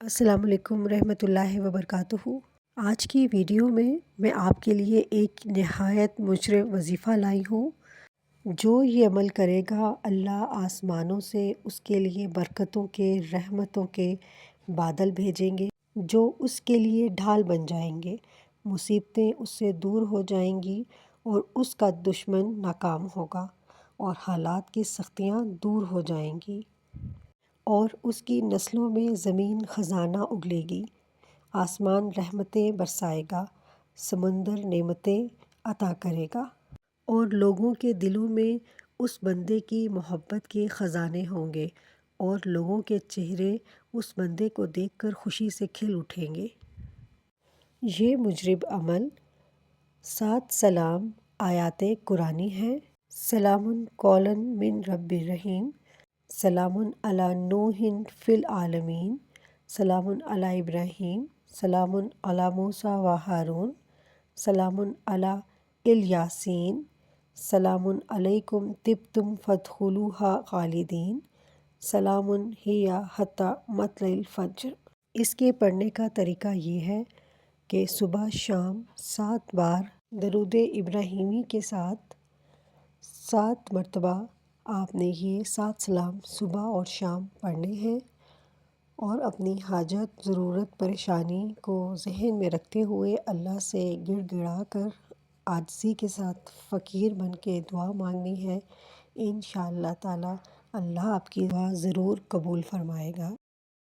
السلام علیکم ورحمۃ اللہ وبرکاتہ۔ آج کی ویڈیو میں آپ کے لیے ایک نہایت مشرف وظیفہ لائی ہوں۔ جو یہ عمل کرے گا اللہ آسمانوں سے اس کے لیے برکتوں کے رحمتوں کے بادل بھیجیں گے جو اس کے لیے ڈھال بن جائیں گے۔ مصیبتیں اس سے دور ہو جائیں گی اور اس کا دشمن ناکام ہوگا اور حالات کی سختیاں دور ہو جائیں گی اور اس کی نسلوں میں زمین خزانہ اگلے گی، آسمان رحمتیں برسائے گا، سمندر نعمتیں عطا کرے گا اور لوگوں کے دلوں میں اس بندے کی محبت کے خزانے ہوں گے اور لوگوں کے چہرے اس بندے کو دیکھ کر خوشی سے کھل اٹھیں گے۔ یہ مجرب عمل 7 سلام آیات قرآنی ہیں۔ سلام قولا من رب الرحیم، سلام علی نوح فی العالمین، سلام علی ابراہیم، سلام علی موسیٰ و ہارون، سلام علی الیاسین، سلام علیکم طبتم فادخلوہا خالدین، سلام ہی حتی مطلع الفجر۔ اس کے پڑھنے کا طریقہ یہ ہے کہ صبح شام 7 بار درود ابراہیمی کے ساتھ 7 مرتبہ آپ نے یہ 7 سلام صبح اور شام پڑھنے ہیں اور اپنی حاجت، ضرورت، پریشانی کو ذہن میں رکھتے ہوئے اللہ سے گڑ گڑا کر عاجزی کے ساتھ فقیر بن کے دعا مانگنی ہے۔ انشاءاللہ تعالی اللہ آپ کی دعا ضرور قبول فرمائے گا۔